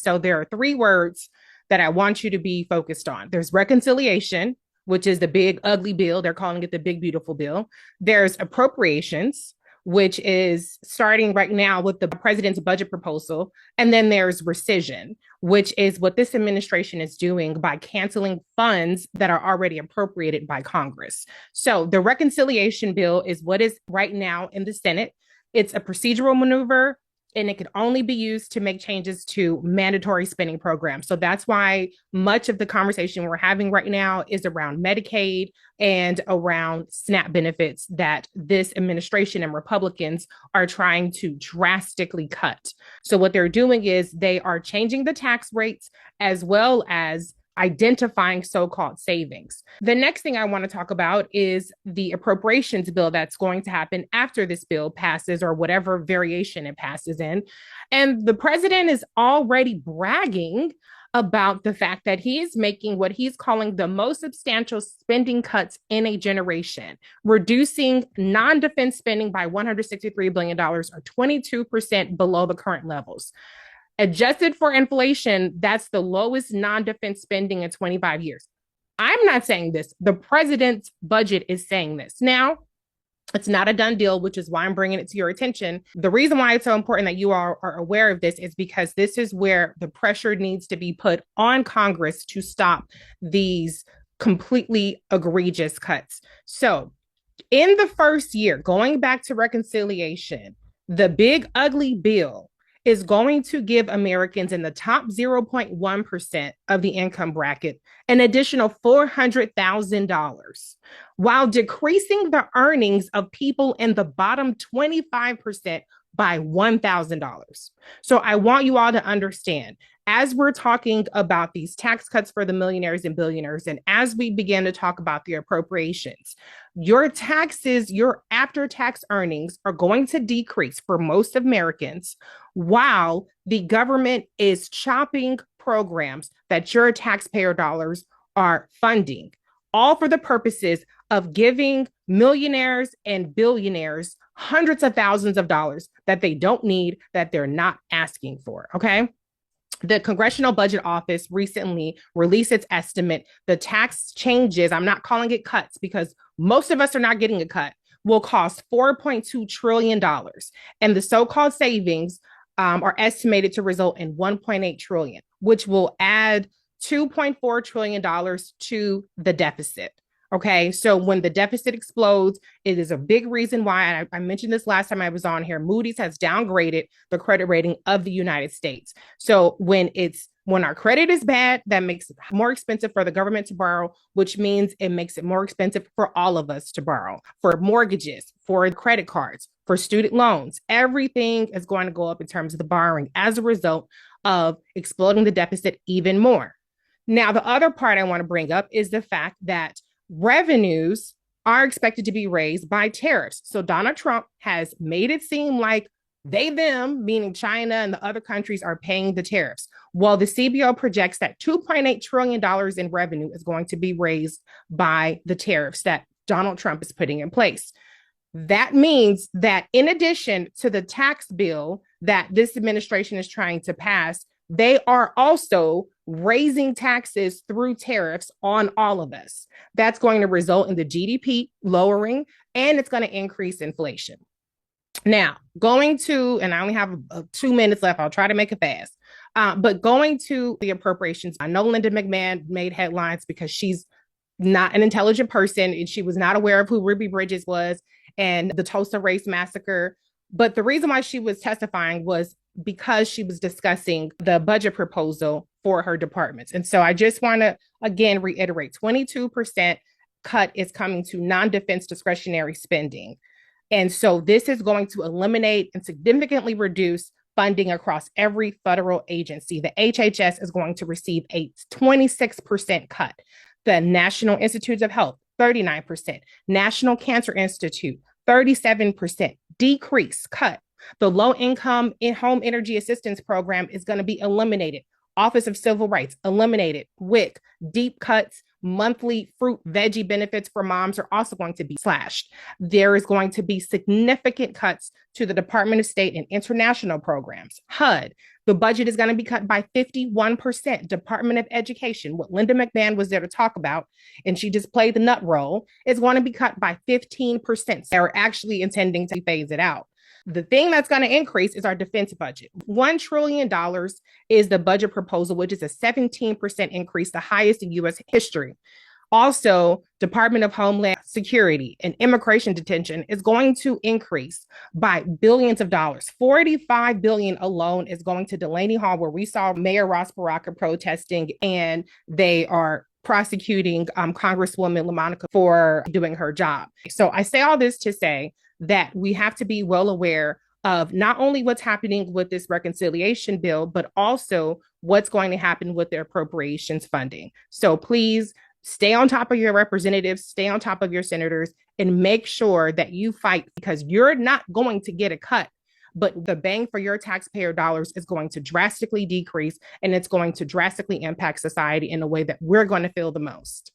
So there are three words that I want you to be focused on. There's reconciliation, which is the big ugly bill. They're calling it the big beautiful bill. There's appropriations, which is starting right now with the president's budget proposal. And then there's rescission, which is what this administration is doing by canceling funds that are already appropriated by Congress. So the reconciliation bill is what is right now in the Senate. It's a procedural maneuver, and it can only be used to make changes to mandatory spending programs. So that's why much of the conversation we're having right now is around Medicaid and around SNAP benefits that this administration and Republicans are trying to drastically cut. So what they're doing is they are changing the tax rates as well as identifying so-called savings. The next thing I want to talk about is the appropriations bill that's going to happen after this bill passes, or whatever variation it passes in. And the president is already bragging about the fact that he is making what he's calling the most substantial spending cuts in a generation, reducing non-defense spending by $163 billion, or 22% below the current levels. Adjusted for inflation, that's the lowest non-defense spending in 25 years. I'm not saying this. The president's budget is saying this. Now, it's not a done deal, which is why I'm bringing it to your attention. The reason why it's so important that you all are aware of this is because this is where the pressure needs to be put on Congress to stop these completely egregious cuts. So in the first year, going back to reconciliation, the big ugly bill is going to give Americans in the top 0.1% of the income bracket an additional $400,000, while decreasing the earnings of people in the bottom 25% by $1,000. So I want you all to understand, as we're talking about these tax cuts for the millionaires and billionaires, and as we begin to talk about the appropriations, your taxes, your after-tax earnings are going to decrease for most Americans, while the government is chopping programs that your taxpayer dollars are funding, all for the purposes of giving millionaires and billionaires hundreds of thousands of dollars that they don't need, that they're not asking for, okay? The Congressional Budget Office recently released its estimate. The tax changes, I'm not calling it cuts because most of us are not getting a cut, will cost $4.2 trillion. And the so-called savings are estimated to result in $1.8 trillion, which will add $2.4 trillion to the deficit. Okay, so when the deficit explodes, it is a big reason why, I mentioned this last time I was on here, Moody's has downgraded the credit rating of the United States. So when our credit is bad, that makes it more expensive for the government to borrow, which means it makes it more expensive for all of us to borrow, for mortgages, for credit cards, for student loans. Everything is going to go up in terms of the borrowing as a result of exploding the deficit even more. Now, the other part I want to bring up is the fact that revenues are expected to be raised by tariffs. So Donald Trump has made it seem like them, meaning China and the other countries, are paying the tariffs. Well, the CBO projects that $2.8 trillion in revenue is going to be raised by the tariffs that Donald Trump is putting in place. That means that in addition to the tax bill that this administration is trying to pass, they are also raising taxes through tariffs on all of us. That's going to result in the GDP lowering, and it's going to increase inflation. Now, going to, and I only have 2 minutes left, I'll try to make it fast, but going to the appropriations, I know Linda McMahon made headlines because she's not an intelligent person, and she was not aware of who Ruby Bridges was and the Tulsa Race Massacre. But the reason why she was testifying was because she was discussing the budget proposal for her departments. And so I just want to, again, reiterate, 22% cut is coming to non-defense discretionary spending. And so this is going to eliminate and significantly reduce funding across every federal agency. The HHS is going to receive a 26% cut. The National Institutes of Health, 39%. National Cancer Institute, 37% decrease, cut. The low income in home energy assistance program is going to be eliminated. Office of Civil Rights eliminated. WIC, deep cuts, monthly fruit veggie benefits for moms are also going to be slashed. There is going to be significant cuts to the Department of State and international programs. HUD, the budget is going to be cut by 51%. Department of Education, what Linda McMahon was there to talk about, and she just played the nut role, is going to be cut by 15%. They're actually intending to phase it out. The thing that's going to increase is our defense budget. $1 trillion is the budget proposal, which is a 17% increase, the highest in U.S. history. Also, Department of Homeland Security and immigration detention is going to increase by billions of dollars. $45 billion alone is going to Delaney Hall, where we saw Mayor Ross Baraka protesting, and they are prosecuting Congresswoman LaMonica for doing her job. So I say all this to say that we have to be well aware of not only what's happening with this reconciliation bill, but also what's going to happen with the appropriations funding. So please stay on top of your representatives, stay on top of your senators, and make sure that you fight, because you're not going to get a cut, but the bang for your taxpayer dollars is going to drastically decrease, and it's going to drastically impact society in a way that we're going to feel the most.